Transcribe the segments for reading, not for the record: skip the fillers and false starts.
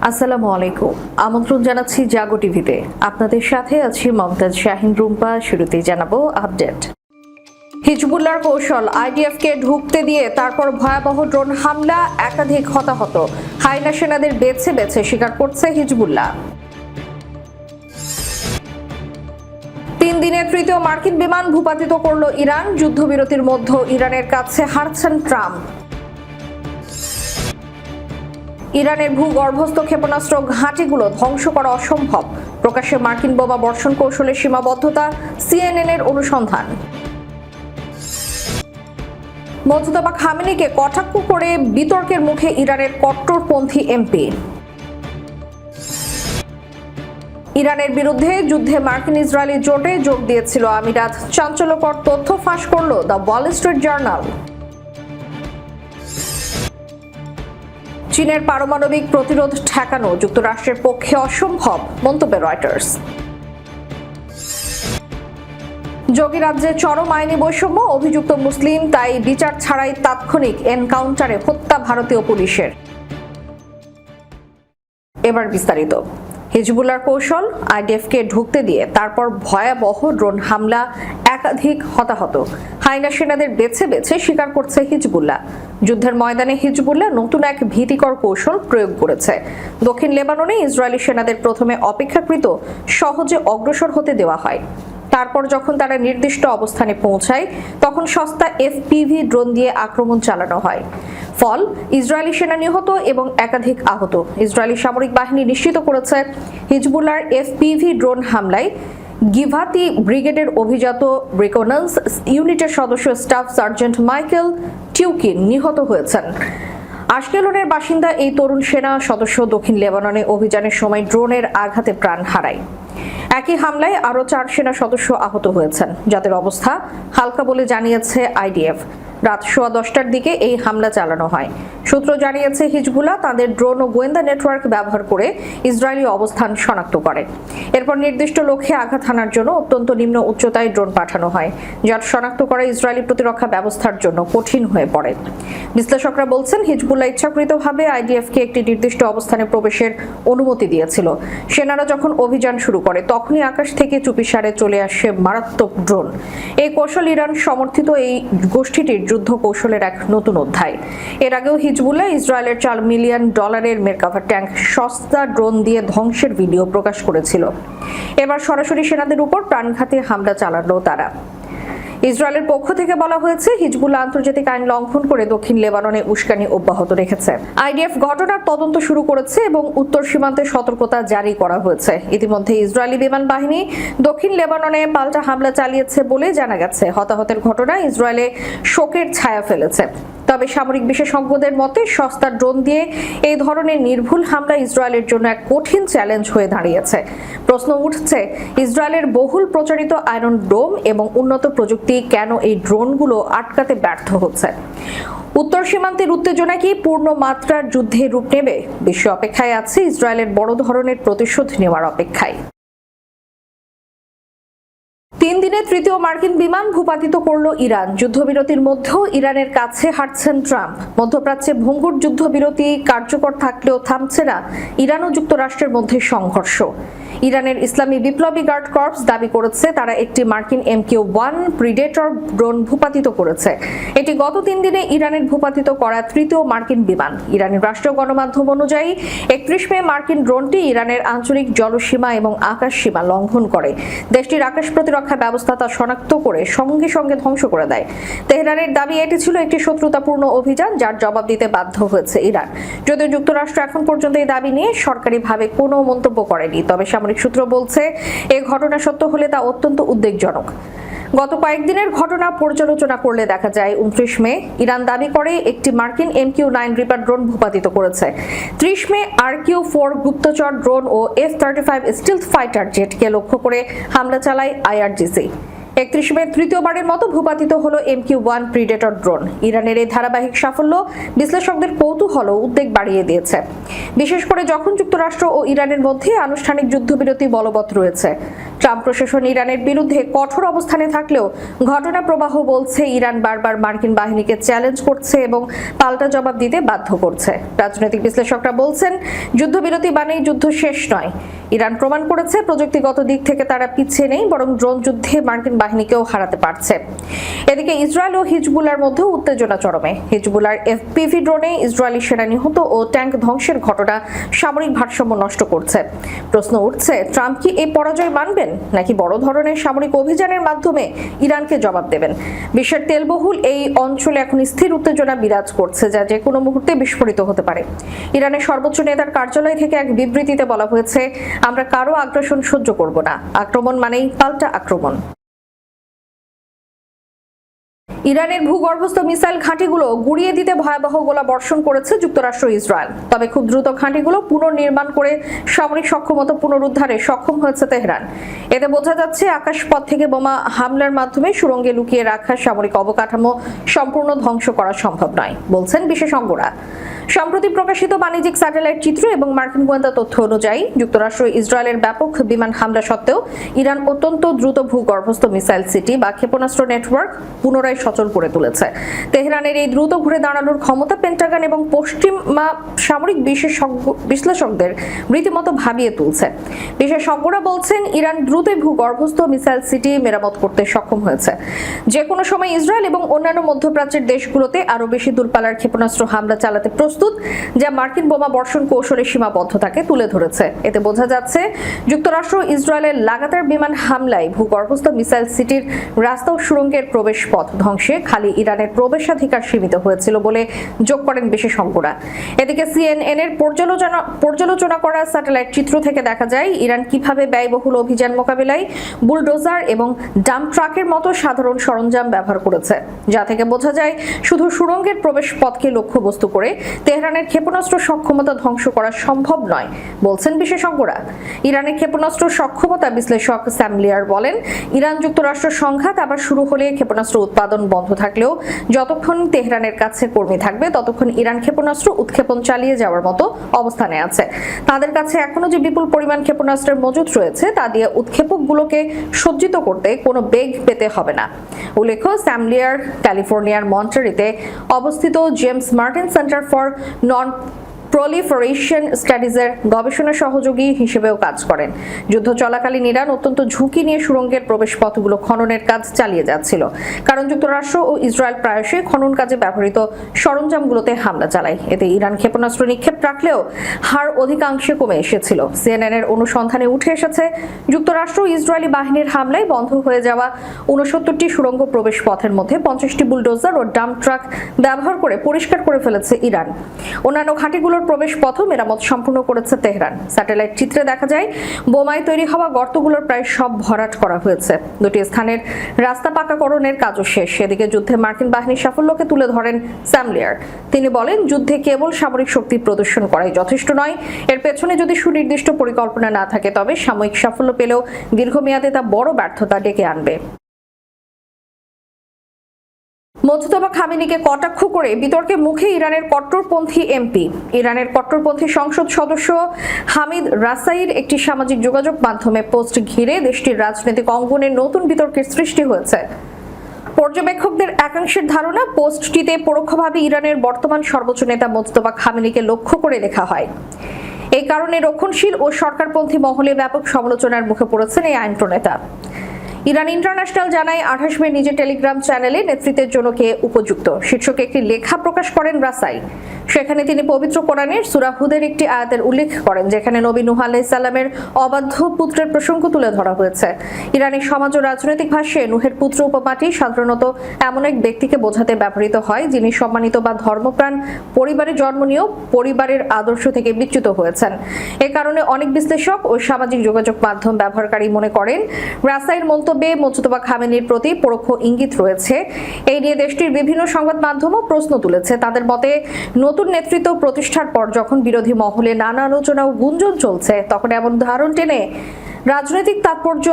আসসালামু আলাইকুম। আমন্ত্রণ জানাচ্ছি জাগো টিভিতে। আপনাদের সাথে আছি মমতাজ শাহিন রুম্পা। শুরুতেই জানাবো আপডেট। হিজবুল্লাহর কৌশল, আইডিএফকে ঢুকতে দিয়ে তারপর ভয়াবহ ড্রোন হামলা, একাধিক হতাহত। হাইনা সেনাদের বেছে বেছে শিকার করছে হিজবুল্লাহ। 3 দিনের তৃতীয় মার্কিন বিমান ভূপাতিত করল ইরান। যুদ্ধবিরতির মধ্যে ইরানের কাছে হারছেন ট্রাম্প। ইরানের ভূগর্ভস্থ ক্ষেপণাস্ত্র ঘাঁটিগুলো ধ্বংস করা অসম্ভব, প্রকাশ্যে মার্কিন বোমা বর্ষণ কৌশলের সীমাবদ্ধতা, সিএনএন-এর অনুসন্ধান। মোজতবা খামেনিকে কটাক্ষ করে বিতর্কের মুখে ইরানের কট্টরপন্থী এমপি। ইরানের বিরুদ্ধে যুদ্ধে মার্কিন ইসরায়েলি জোটে যোগ দিয়েছিল আমিরাত, চাঞ্চল্যকর তথ্য ফাঁস করল দ্য ওয়াল স্ট্রিট জার্নাল। চীনের পারমাণবিক প্রতিরোধ ঠেকানো যুক্তরাষ্ট্রের পক্ষে অসম্ভব, মন্তব্য রয়টার্স। যোগীরাজ্যে চরম আইনি বৈষম্য, অভিযুক্ত মুসলিম, তাই বিচার ছাড়াই তাৎক্ষণিক এনকাউন্টারে হত্যা ভারতীয় পুলিশের। এবার বিস্তারিত। হিজবুল্লাহর কৌশল, আইডিএফকে ঢুকতে দিয়ে তারপর ভয়াবহ ড্রোন হামলা, একাধিক হতাহত। হাইনা সেনাদের বেছে বেছে শিকার করছে হিজবুল্লাহ। যুদ্ধের ময়দানে হিজবুল্লাহ নতুন এক ভীতিকর কৌশল প্রয়োগ করেছে। দক্ষিণ লেবাননে ইসরায়েলি সেনাদের প্রথমে অপেক্ষাকৃত সহজে অগ্রসর হতে দেওয়া হয়। তারপর যখন তারা নির্দিষ্ট অবস্থানে পৌঁছায়, তখন সস্তা এফপিভি ড্রোন দিয়ে আক্রমণ চালানো হয়। ফল, ইসরায়েলি সেনা নিহত এবং একাধিক আহত। ইসরায়েলি সামরিক বাহিনী নিশ্চিত করেছে হিজবুল্লাহর এফপিভি ড্রোন হামলায় গিভাতি ব্রিগেডের অভিজাত রিকনেন্স ইউনিটের সদস্য স্টাফ সার্জেন্ট মাইকেল টিউকিন নিহত হয়েছেন। আশকেলনের বাসিন্দা এই তরুণ সেনা সদস্য দক্ষিণ লেবাননে অভিযানের সময় ড্রোনের আঘাতে প্রাণ হারায়। একই হামলায় আরও 4 সেনা সদস্য আহত হয়েছেন, যাদের অবস্থা হালকা বলে জানিয়েছে আইডিএফ। রাত 10:15টার দিকে এই হামলা চালানো হয়। সূত্র জানিয়েছে হিজবুল্লাহ তাদের ড্রোন ও গোয়েন্দা নেটওয়ার্ক ব্যবহার করে ইসরায়েলি অবস্থান শনাক্ত করে। এরপর নির্দিষ্ট লক্ষ্যে আঘাত হানার জন্য অত্যন্ত নিম্ন উচ্চতায় ড্রোন পাঠানো হয়, যার শনাক্ত করা ইসরায়েলি প্রতিরক্ষা ব্যবস্থার জন্য কঠিন হয়ে পড়ে। বিশ্লেষকরা বলছেন, হিজবুল্লাহ ইচ্ছাকৃতভাবে আইডিএফকে একটি নির্দিষ্ট অবস্থানে প্রবেশের অনুমতি দিয়েছিল। সেনারা যখন অভিযান শুরু করে, তখনই আকাশ থেকে চুপিসারে চলে আসে মারাত্মক ড্রোন। এই কৌশল ইরান সমর্থিত এই গোষ্ঠীটির যুদ্ধ কৌশলের এক নতুন অধ্যায়। এর আগেও হিজবুল্লাহ ইসরায়েলের $4 মিলিয়ন মেরকাভা ট্যাঙ্ক সস্তা ড্রোন দিয়ে ধ্বংসের ভিডিও প্রকাশ করেছিল। এবার সরাসরি সেনাদের উপর প্রাণঘাতী হামলা চালালো তারা। ইসরায়েলের পক্ষ থেকে বলা হয়েছে, হিজবুল্লাহ আন্তর্জাতিক আইন লঙ্ঘন করে দক্ষিণ লেবাননে উস্কানি অব্যাহত রেখেছে। আইডিএফ ঘটনার তদন্ত শুরু করেছে এবং উত্তর সীমান্তে সতর্কতা জারি করা হয়েছে। ইতিমধ্যে ইসরায়েলি বিমান বাহিনী দক্ষিণ লেবাননে পাল্টা হামলা চালিয়েছে বলে জানা গেছে। হতাহতের ঘটনা ইসরায়েলে শোকের ছায়া ফেলেছে। তবে সামরিক বিশেষজ্ঞদের মতে, সস্তা ড্রোন দিয়ে এই ধরনের নির্ভুল হামলা ইসরায়েলের জন্য এক কঠিন চ্যালেঞ্জ হয়ে দাঁড়িয়েছে। প্রশ্ন উঠছে, ইসরায়েলের বহুল প্রচারিত আয়রন ডোম এবং উন্নত প্রযুক্তি কেন এই ড্রোনগুলো আটকাতে ব্যর্থ হচ্ছে? উত্তর সীমান্তের উত্তেজনা কি পূর্ণ মাত্রার যুদ্ধে রূপ নেবে? বিশ্ব অপেক্ষায় আছে, ইসরায়েলের বড় ধরনের প্রতিশোধ নেওয়ার অপেক্ষায়। 3 দিনের তৃতীয় মার্কিন বিমান ভূপাতিত করল ইরান। যুদ্ধবিরতির মধ্যেও ইরানের কাছে হারছেন ট্রাম্প। মধ্যপ্রাচ্যে ভঙ্গুর যুদ্ধবিরতি কার্যকর থাকলেও থামছে না ইরান ও যুক্তরাষ্ট্রের মধ্যে সংঘর্ষ। ইরানের ইসলামী বিপ্লবী গার্ড কর্পস দাবি করেছে তারা একটি মার্কিন MQ-1 প্রিডেটর ড্রোন ভূপাতিত করেছে। এটি গত 3 দিনে ইরানের ভূপাতিত করা তৃতীয় মার্কিন বিমান। ইরানের রাষ্ট্রীয় গণমাধ্যম অনুযায়ী 31 মে মার্কিন ড্রোনটি ইরানের আঞ্চলিক জলসীমা এবং আকাশ সীমা লঙ্ঘন করে। দেশটির আকাশ প্রতিরক্ষা ব্যবস্থা তা শনাক্ত করে সঙ্গে সঙ্গে ধ্বংস করে দেয়। তেহরানের দাবি এটি ছিল একটি শত্রুতাপূর্ণ অভিযান, যার জবাব দিতে বাধ্য হয়েছে ইরান। যদিও যুক্তরাষ্ট্র এখন পর্যন্ত এই দাবি নিয়ে সরকারিভাবে কোনো মন্তব্য করেনি, তবে সামরিক সূত্র বলছে এই ঘটনা সত্য হলে তা অত্যন্ত উদ্বেগজনক। গত কয়েকদিনের ঘটনা পর্যালোচনা করলে দেখা যায়, 29 মে ইরান দাবি করে একটি মার্কিন MQ-9 রিপার ড্রোন ভূপাতিত করেছে। 30 মে RQ-4 গুপ্তচর ড্রোন ও F-35 স্টিলথ ফাইটার জেটকে লক্ষ্য করে হামলা চালায় IRGC। 31 মে তৃতীয়বারের মতো ভূপাতিত হলো MQ-1 প্রিডেটর ড্রোন। ইরানের এই ধারাবাহিক সাফল্য বিশ্লেষকদের কৌতূহল ও উদ্বেগ বাড়িয়ে দিয়েছে, বিশেষ করে যখন যুক্তরাষ্ট্র ও ইরানের মধ্যে আনুষ্ঠানিক যুদ্ধবিরতি বলবৎ রয়েছে। ট্রাম্প প্রশাসন ইরানের বিরুদ্ধে কঠোর অবস্থানে থাকলেও ঘটনা প্রবাহ বলছে ইরান বারবার মার্কিন বাহিনীকে চ্যালেঞ্জ করছে এবং পাল্টা জবাব দিতে বাধ্য করছে। রাজনৈতিক বিশ্লেষকরা বলছেন, যুদ্ধবিরতি মানেই যুদ্ধ শেষ নয়। ইরান প্রমাণ করেছে প্রযুক্তিগত দিক থেকে তারা পিছিয়ে নেই, বরং ড্রোন যুদ্ধে মার্কিন বাহিনীকেও হারাতে পারছে। এদিকে ইসরায়েল ও হিজবুল্লার মধ্যে উত্তেজনা চরমে। হিজবুল্লার এফপিভি ড্রোনে ইসরায়েলি সেনা নিহত ও ট্যাঙ্ক ধ্বংসের ঘটনা সামরিক ভারসাম্য নষ্ট করছে। প্রশ্ন উঠছে, ট্রাম্প কি এই পরাজয় মানবেন নাকি বড় ধরনের সামরিক অভিযানের মাধ্যমে ইরানকে জবাব দেবেন? বিশ্বের তেলবহুল এই অঞ্চলে এখন স্থির উত্তেজনা বিরাজ করছে, যা যে কোনো মুহূর্তে বিস্ফোরিত হতে পারে। ইরানের সর্বোচ্চ নেতার কার্যালয় থেকে এক বিবৃতিতে বলা হয়েছে, আমরা কারো আগ্রাসন সহ্য করব না। আক্রমণ মানেই পাল্টা আক্রমণ। ইরানের ভূগর্ভস্থ মিসাইল ঘাঁটিগুলো গুড়িয়ে দিতে ভয়াবহ গোলা বর্ষণ করেছে যুক্তরাষ্ট্র ইসরায়েল। তবে খুব দ্রুত ঘাঁটিগুলো পুনর্নির্মাণ করে সামরিক সক্ষমতা পুনরুদ্ধারে সক্ষম হয়েছে তেহরান। এতে বোঝা যাচ্ছে, আকাশপথ থেকে বোমা হামলার মাধ্যমে সুড়ঙ্গে লুকিয়ে রাখা সামরিক অবকাঠামো সম্পূর্ণ ধ্বংস করা সম্ভব নয়, বলছেন বিশেষজ্ঞরা। সম্প্রতি প্রকাশিত বাণিজ্যিক স্যাটেলাইট চিত্র এবং মার্কিন গোয়েন্দা তথ্য অনুযায়ী যুক্তরাষ্ট্র ইসরায়েলের ব্যাপক বিমান হামলা সত্ত্বেও ইরান অত্যন্ত দ্রুত ভূগর্ভস্থ মিসাইল সিটি বা ক্ষেপণাস্ত্র নেটওয়ার্ক পুনরায় সচল করে তুলেছে। তেহরানের এই দ্রুত ঘুরে দাঁড়ানোর ক্ষমতা পেন্টাগন এবং পশ্চিমা সামরিক বিশ্লেষকদের রীতিমতো ভাবিয়ে তুলছে। বিশেষজ্ঞরা বলছেন, ইরান দ্রুত ভূগর্ভস্থ মিসাইল সিটি মেরামত করতে সক্ষম হয়েছে। যে কোনো সময় ইসরায়েল এবং অন্যান্য মধ্যপ্রাচ্যের দেশগুলোতে আরো বেশি দূরপাল্লার ক্ষেপণাস্ত্র হামলা চালাতে প্রস্তুত, যা মার্কিন বোমা বর্ষণ কৌশলের সীমাবদ্ধতাকে তুলে ধরেছে। এতে বোঝা যাচ্ছে, যুক্তরাষ্ট্র ইসরায়েলের লাগাতার বিমান হামলায় ভূগর্ভস্থ মিসাইল সিটির রাস্তা ও সুড়ঙ্গের প্রবেশ পথ ধ্বংসে খালি ইরানের প্রবেশাধিকার সীমিত হয়েছিল বলে যোগ করেন বিশেষজ্ঞরা। এদিকে সিএনএন এর পর্যালোচনা করা স্যাটেলাইট চিত্র থেকে দেখা যায়, ইরান কিভাবে ব্যয়বহুল অভিযান মোকাবিলায় বুলডোজার এবং ডাম্প ট্রাকের মতো সাধারণ সরঞ্জাম ব্যবহার করেছে, যা থেকে বোঝা যায় শুধু সুড়ঙ্গের প্রবেশ পথকে লক্ষ্যবস্তু করে তেহরানের ক্ষেপণাস্ত্র সক্ষমতা ধ্বংস করা সম্ভব নয়, বলছেন বিশেষজ্ঞরা। ইরানের ক্ষেপণাস্ত্র সক্ষমতা বিশ্লেষক স্যাম লিয়ার বলেন, ইরান যুক্তরাষ্ট্র সংঘাত আবার শুরু হলে ক্ষেপণাস্ত্র উৎপাদন বন্ধ থাকলেও যতক্ষণ তেহরানের কাছে কর্মী থাকবে ততক্ষণ ইরান ক্ষেপণাস্ত্র উৎক্ষেপণ চালিয়ে যাওয়ার মতো অবস্থানে আছে। তাদের কাছে এখনো যে বিপুল পরিমাণ ক্ষেপণাস্ত্রের মজুদ রয়েছে তা দিয়ে উৎক্ষেপকগুলোকে সজ্জিত করতে কোনো বেগ পেতে হবে না। উল্লেখ্য, স্যাম লিয়ার ক্যালিফোর্নিয়ার মন্টারিতে অবস্থিত James Martin centre for non proliferation স্টাডিজের গবেষণা সহযোগী হিসেবেও কাজ করেন। যুদ্ধ চলাকালীন ইরান অত্যন্ত ঝুঁকি নিয়ে সুড়ঙ্গের প্রবেশপথগুলো খননের কাজ চালিয়ে যাচ্ছিল, কারণ যুক্তরাষ্ট্র ও ইসরায়েল প্রায়শই খনন কাজে ব্যবহৃত সরঞ্জামগুলোতে হামলা চালায়। এতে ইরান ক্ষেপণাস্ত্র নিক্ষেপ রাখলেও হার অধিকাংশে কমে এসেছিল। সিএনএন এর অনুসন্ধানে উঠে এসেছে, যুক্তরাষ্ট্র ইসরায়েলি বাহিনীর হামলায় বন্ধ হয়ে যাওয়া 69টি সুড়ঙ্গ প্রবেশ পথের মধ্যে 50টি বুলডোজার ও ডাম্প ট্রাক ব্যবহার করে পরিষ্কার করে ফেলেছে ইরান। অন্যান্য ঘাঁটিগুলোর প্রবেশ পথ মেরামত সম্পূর্ণ করেছে তেহরান। স্যাটেলাইট চিত্রে দেখা যায়, বোমায় তৈরি হওয়া গর্তগুলোর প্রায় সব ভরাট করা হয়েছে। দুটি স্থানের রাস্তা পাকাকরণের কাজও শেষ। এদিকে যুদ্ধে মার্কিন বাহিনীর সাফল্যকে তুলে ধরেন স্যাম লিয়ার। তিনি বলেন, যুদ্ধে কেবল সামরিক শক্তি প্রদর্শন করাই যথেষ্ট নয়, এর পেছনে যদি সুনির্দিষ্ট পরিকল্পনা না থাকে তবে সাময়িক সাফল্য পেলেও দীর্ঘমেয়াদে তা বড় ব্যর্থতা ডেকে আনবে। মোজতবা খামেনিকে কটাক্ষ করে বিতর্কে মুখে ইরানের কট্টরপন্থী এমপি। ইরানের কট্টরপন্থী সংসদ সদস্য হামিদ রাসাইর একটি সামাজিক যোগাযোগ মাধ্যমে পোস্ট ঘিরে দেশটির রাজনৈতিক অঙ্গনে নতুন বিতর্কের সৃষ্টি হয়েছে। পর্যবেক্ষকদের একাংশের ধারণা, পোস্টটিতে পরোক্ষভাবে ইরানের বর্তমান সর্বোচ্চ নেতা মোজতবা খামেনিকে লক্ষ্য করে লেখা হয়। এই কারণে রক্ষণশীল ও সরকারপন্থী মহলে ব্যাপক সমালোচনার মুখে পড়েছেন এই আইন প্রণেতা। ইরান ইন্টারন্যাশনাল জানায়, 28 মে নিজের টেলিগ্রাম চ্যানেলে নেতৃত্বের জন্য কে উপযুক্ত শীর্ষকে একটি লেখা প্রকাশ করেন রাসাই। সেখানে তিনি পবিত্র কোরআনের সূরা হুদের একটি আয়াতের উল্লেখ করেন, যেখানে নবী নূহ আলাইহিস সালামের অবাধ্য পুত্রের প্রসঙ্গ তুলে ধরা হয়েছে। ইরানের সমাজ ও রাজনৈতিক ভাষ্যে নূহের পুত্র উপমাটি সাধারণত এমন এক ব্যক্তিকে বোঝাতে ব্যবহৃত হয় যিনি সম্মানিত বা ধর্মপ্রাণ পরিবারে জন্ম নিয়েও পরিবারের আদর্শ থেকে বিচ্যুত হয়েছেন। এ কারণে অনেক বিশ্লেষক ও সামাজিক যোগাযোগ মাধ্যম ব্যবহারকারী মনে করেন, রাসাইর মন্তব্যে মোজতবা খামেনির প্রতি পরোক্ষ ইঙ্গিত রয়েছে। এই নিয়ে দেশটির বিভিন্ন সংবাদ মাধ্যমও প্রশ্ন তুলেছে। তাদের মতে, নতুন নেতৃত্ব প্রতিষ্ঠার পর যখন বিরোধী মহলে নানা আলোচনা ও গুঞ্জন চলছে, তখন এমন ধারণ টেনে রাজনৈতিক তাৎপর্য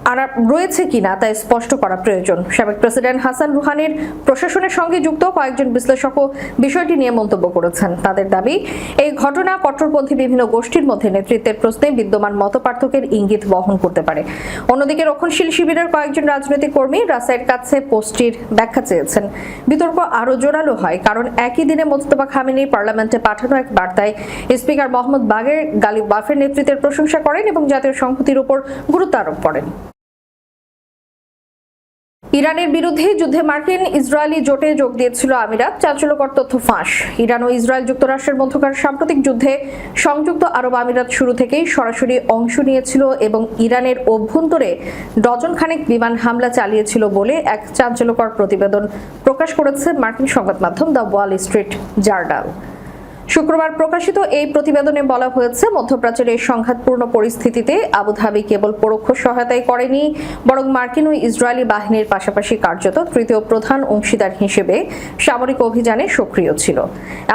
আর রয়েছে কিনা তা স্পষ্ট করা প্রয়োজন। সাবেক প্রেসিডেন্ট হাসান রুহানির প্রশাসনের সঙ্গে যুক্ত কয়েকজন বিশ্লেষকও বিষয়টি নিয়ে মন্তব্য করেছেন। তাদের দাবি, এই ঘটনা কট্টরপন্থী বিভিন্ন গোষ্ঠীর মধ্যে নেতৃত্বের প্রশ্নে বিদ্যমান মতপার্থক্যের ইঙ্গিত বহন করতে পারে। অন্যদিকে রক্ষণশীল শিবিরের কয়েকজন রাজনৈতিক কর্মী রাসাইয়ের কাছে পোস্টটির ব্যাখ্যা চেয়েছেন। বিতর্ক আরও জোরালো হয় কারণ একই দিনে মোজতবা খামেনি পার্লামেন্টে পাঠানো এক বার্তায় স্পিকার মোহাম্মদ বাগের গালিব বাফের নেতৃত্বের প্রশংসা করেন এবং জাতীয় সংহতির উপর গুরুত্ব আরোপ করেন। ইরানের বিরুদ্ধে যুদ্ধে মার্কিন ইসরায়েলি জোটে যোগ দিয়েছিল আমিরাত, চাঞ্চল্যকর তথ্য ফাঁস। ইরান ও ইসরায়েল যুক্তরাষ্ট্রের মধ্যকার সাম্প্রতিক যুদ্ধে সংযুক্ত আরব আমিরাত শুরু থেকেই সরাসরি অংশ নিয়েছিল এবং ইরানের অভ্যন্তরে ডজন খানেক বিমান হামলা চালিয়েছিল বলে এক চাঞ্চল্যকর প্রতিবেদন প্রকাশ করেছে মার্কিন সংবাদ মাধ্যম দ্য ওয়াল স্ট্রিট জার্নাল। শুক্রবার প্রকাশিত এই প্রতিবেদনে বলা হয়েছে, মধ্যপ্রাচ্যের এই সংঘাতপূর্ণ পরিস্থিতিতে আবুধাবি কেবল পরোক্ষ সহায়তাই করেনি, বরং মার্কিন ও ইসরায়েলি বাহিনীর পাশাপাশি কার্যত তৃতীয় প্রধান অংশীদার হিসেবে সামরিক অভিযানে সক্রিয় ছিল।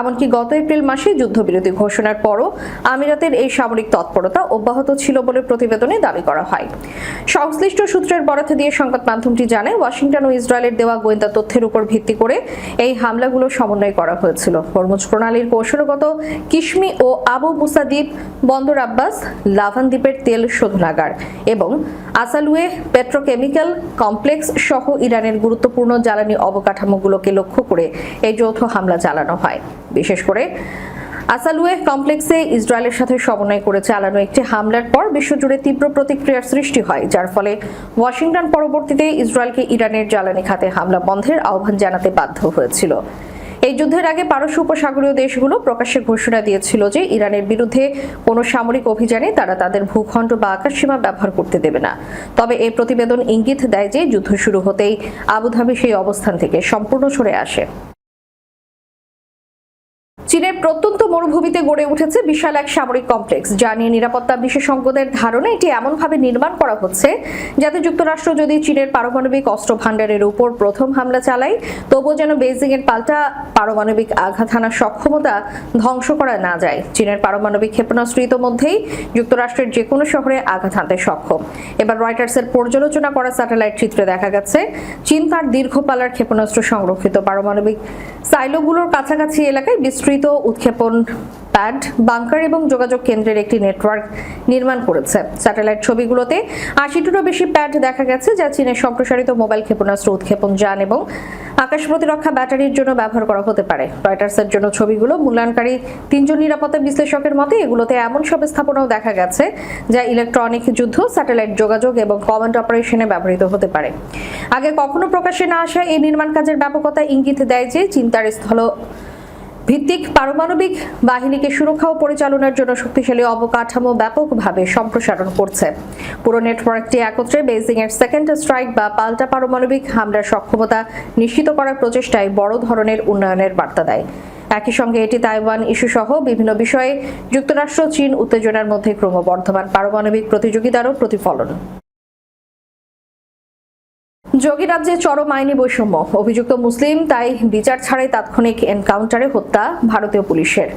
এমনকি গত এপ্রিল মাসে যুদ্ধবিরতি ঘোষণার পরও আমিরাতের এই সামরিক তৎপরতা অব্যাহত ছিল বলে প্রতিবেদনে দাবি করা হয়। সংশ্লিষ্ট সূত্রের বরাত দিয়ে সংবাদ মাধ্যমটি জানায়, ওয়াশিংটন ও ইসরায়েলের দেওয়া গোয়েন্দা তথ্যের উপর ভিত্তি করে এই হামলাগুলো সমন্বয় করা হয়েছিল। হরমুজ প্রণালীর কৌশল কিশমি ও আবু মুসা দ্বীপ, বন্দর আব্বাস, লাভান দ্বীপের তেল শোধনাগার এবং আসালুয়ে পেট্রোকেমিক্যাল কমপ্লেক্স সহ ইরানের গুরুত্বপূর্ণ জ্বালানি অবকাঠামোগুলোকে লক্ষ্য করে এই যৌথ হামলা চালানো হয়। বিশেষ করে আসালুয়ে কমপ্লেক্সে ইসরায়েলের সাথে সমন্বয় করে চালানো একটি হামলার পর বিশ্বজুড়ে তীব্র প্রতিক্রিয়ার সৃষ্টি হয়, যার ফলে ওয়াশিংটন পরবর্তীতে ইসরায়েলকে ইরানের জ্বালানি খাতে হামলা বন্ধের আহ্বান জানাতে বাধ্য হয়েছিল। এই যুদ্ধের আগে পারস্য উপসাগরীয় দেশগুলো প্রকাশ্যে ঘোষণা দিয়েছিল যে ইরানের বিরুদ্ধে কোনো সামরিক অভিযানে তারা তাদের ভূখণ্ড বা আকাশসীমা ব্যবহার করতে দেবে না। তবে এই প্রতিবেদন ইঙ্গিত দেয় যে যুদ্ধ শুরু হতেই আবুধাবি সেই অবস্থান থেকে সম্পূর্ণ সরে আসে। চীনের প্রত্যন্ত মরুভূমিতে গড়ে উঠেছে বিশাল এক সামরিক কমপ্লেক্স, যা নিয়ে নিরাপত্তা বিশেষজ্ঞদের ধারণা এটি এমনভাবে নির্মাণ করা হচ্ছে যাতে যুক্তরাষ্ট্র যদি চীনের পারমাণবিক অস্ত্র ভাণ্ডারের উপর প্রথম হামলা চালায়, তবুও যেন বেইজিং এর পাল্টা পারমাণবিক আঘাত হানার সক্ষমতা ধ্বংস করা না যায়। চীনের পারমাণবিক ক্ষেপণাস্ত্র ইতোমধ্যেই যুক্তরাষ্ট্রের যে কোনো শহরে আঘাত হানতে সক্ষম। এবার রয়টার্সের পর্যালোচনা করা স্যাটেলাইট চিত্রে দেখা গেছে চীন তার দীর্ঘ পাল্লার ক্ষেপণাস্ত্র সংরক্ষিত পারমাণবিক সাইলোগুলোর কাছাকাছি এলাকায় বিস্তৃত উৎক্ষেপণ প্যাড, বাংকার এবং যোগাযোগ কেন্দ্রের একটি নেটওয়ার্ক নির্মাণ করেছে। স্যাটেলাইট ছবিগুলোতে ৮০টিরও বেশি প্যাড দেখা গেছে, যা চীনের সম্প্রসারিত মোবাইল ক্ষেপণাস্ত্র উৎক্ষেপণ যান এবং আকাশ প্রতিরক্ষা ব্যাটারির জন্য ব্যবহার করা হতে পারে। রয়টার্সের জন্য ছবিগুলো মূল্যায়নকারী ৩ জন নিরাপত্তা বিশ্লেষকের মতে এগুলোতে এমন সব স্থাপনাও দেখা গেছে যা ইলেকট্রনিক যুদ্ধ, স্যাটেলাইট যোগাযোগ এবং কমান্ড অপারেশনে ব্যবহৃত হতে পারে। আগে কখনো প্রকাশ্যে না আসা এই নির্মাণ কাজের ব্যাপকতা ইঙ্গিত দেয় যে চীন তার স্থল ভিত্তিক পারমাণবিক বাহিনীকে সুরক্ষা ও পরিচালনার জন্য শক্তিশালী অবকাঠামো ব্যাপকভাবে সম্প্রসারণ করছে। পুরো নেটওয়ার্কটি একত্রে বেইজিং এর সেকেন্ড স্ট্রাইক বা পাল্টা পারমাণবিক হামলার সক্ষমতা নিশ্চিত করার প্রচেষ্টায় বড় ধরনের উন্নয়নের বার্তা দেয়। একই সঙ্গে এটি তাইওয়ান ইস্যু সহ বিভিন্ন বিষয়ে যুক্তরাষ্ট্র চীন উত্তেজনার মধ্যে ক্রমবর্ধমান পারমাণবিক প্রতিযোগিতারও প্রতিফলন। যোগী রাজ্যে চরম আইনি বৈষম্য, অভিযুক্ত মুসলিম তাই বিচার ছাড়াই তাৎক্ষণিক এনকাউন্টারে হত্যা ভারতীয় পুলিশের।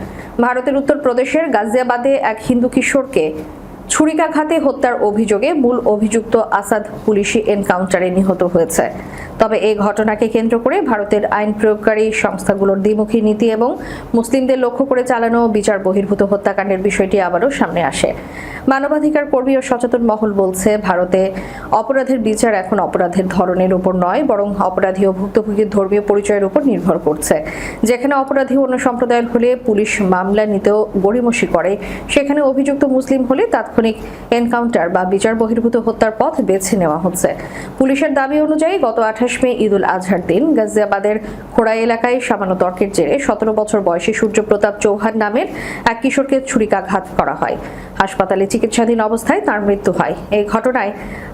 ভারতের উত্তরপ্রদেশের গাজিয়াবাদে এক হিন্দু কিশোরকে ছুরিকাঘাতে হত্যার অভিযোগে মূল অভিযুক্ত আসাদ পুলিশি এনকাউন্টারে নিহত হয়েছে। তবে এই ঘটনাকে কেন্দ্র করে ভারতের আইন প্রয়োগকারী সংস্থাগুলোর দ্বিমুখী নীতি এবং মুসলিমদের লক্ষ্য করে চালানো বিচার বহির্ভূত হত্যাকাণ্ডের বিষয়টি আবারও সামনে আসে। মানবাধিকার কর্মী ও সচেতন মহল বলছে, ভারতে অপরাধের বিচার এখন অপরাধের ধরনের উপর নয়, বরং অপরাধী ও ভুক্তভোগীর ধর্মীয় পরিচয়ের উপর নির্ভর করছে। যেখানে অপরাধী অন্য সম্প্রদায়ের হলে পুলিশ মামলা নিতেও গড়িমসি করে, সেখানে অভিযুক্ত মুসলিম হলে তাৎক্ষণিক এনকাউন্টার বা বিচার বহির্ভূত হত্যার পথ বেছে নেওয়া হচ্ছে। পুলিশের দাবি অনুযায়ী গত ২৮ মে ঈদ উল আজহার দিন গাজিয়াবাদের খোড়াই এলাকায় সামান্য তর্কের জেরে ১৭ বছর বয়সী সূর্যপ্রতাপ চৌহান নামের এক কিশোরকে ছুরিকাঘাত করা হয়। হাসপাতালে চিকিৎসাধীন অবস্থায় তার মৃত্যু হয়। এই ঘটনায়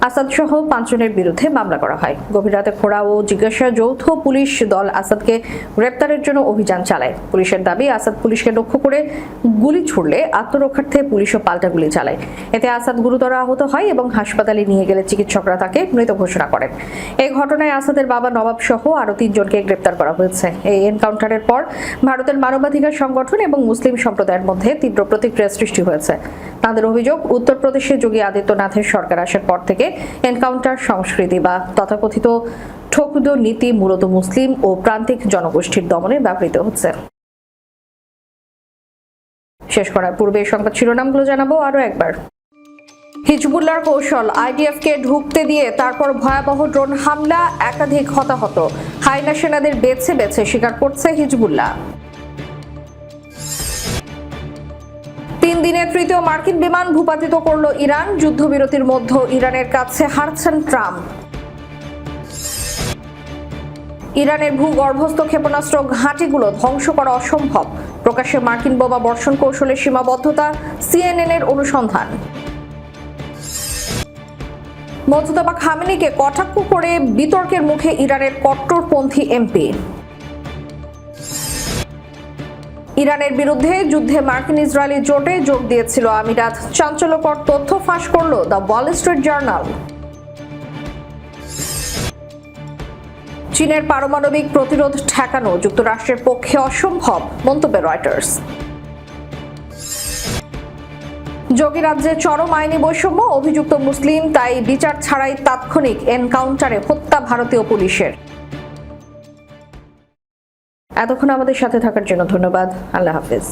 আসাদ সহ ৫ জনের বিরুদ্ধে মামলা করা হয়। গভীর রাতে খোড়া ও জিজ্ঞাসা যৌথ পুলিশ দল আসাদকে গ্রেপ্তারের জন্য অভিযান চালায়। পুলিশের দাবি, আসাদ পুলিশকে লক্ষ্য করে গুলি ছুড়লে আত্মরক্ষার্থে পুলিশও পাল্টা গুলি চালায়। এতে আসাদ গুরুতর আহত হয় এবং হাসপাতালে নিয়ে গেলে চিকিৎসকরা তাকে মৃত ঘোষণা করেন। এই ঘটনায় আসাদের বাবা নবাব সহ আরো 3 জনকে গ্রেপ্তার করা হয়েছে। এই এনকাউন্টারের পর ভারতের মানবাধিকার সংগঠন এবং মুসলিম সম্প্রদায়ের মধ্যে তীব্র প্রতিক্রিয়া সৃষ্টি হয়েছে। তাদের অভিযোগ, উত্তরপ্রদেশে যোগী আদিত্যনাথের সরকার আসার পর থেকে এনকাউন্টার সংস্কৃতি বা তথাকথিত ঠকুদো নীতি মূলত মুসলিম ও প্রান্তিক জনগোষ্ঠীর দমনে ব্যবহৃত হচ্ছে। শেষ করার পূর্বে সংবাদ শিরোনামগুলো জানাবো আরো একবার। হিজবুল্লাহর কৌশল, আইডিএফকে ঢুকতে দিয়ে তারপর ভয়াবহ ড্রোন হামলা, একাধিক হতাহত। হাইনা সেনাদের বেছে বেছে শিকার করছে হিজবুল্লাহ। 3 দিনে তৃতীয় মার্কিন বিমান ভূপাতিত করল ইরান। যুদ্ধবিরতির মধ্যে ইরানের কাছে হারছেন ট্রাম্প। ইরানের ভূগর্ভস্থ ক্ষেপণাস্ত্র ঘাঁটিগুলো ধ্বংস করা অসম্ভব। প্রকাশ্যে মার্কিন বোমা বর্ষণ কৌশলের সীমাবদ্ধতা, CNN এর অনুসন্ধান। মোজতবা খামেনিকে কটাক্ষ করে বিতর্কের মুখে ইরানের কট্টরপন্থী এমপি। ইরানের বিরুদ্ধে যুদ্ধে মার্কিন ইসরায়েলি জোটে যোগ দিয়েছিল আমিরাত। চাঞ্চল্যকর তথ্য ফাঁস করল দ্য ওয়াল স্ট্রিট জার্নাল। চীনের পারমাণবিক প্রতিরোধ ঠেকানো যুক্তরাষ্ট্রের পক্ষে অসম্ভব, মন্তব্য রয়টার্স। যোগী রাজ্যে চরম আইনি বৈষম্য, অভিযুক্ত মুসলিম, তাই বিচার ছাড়াই তাৎক্ষণিক এনকাউন্টারে হত্যা ভারতীয় পুলিশের। এতক্ষণ আমাদের সাথে থাকার জন্য ধন্যবাদ। আল্লাহ হাফেজ।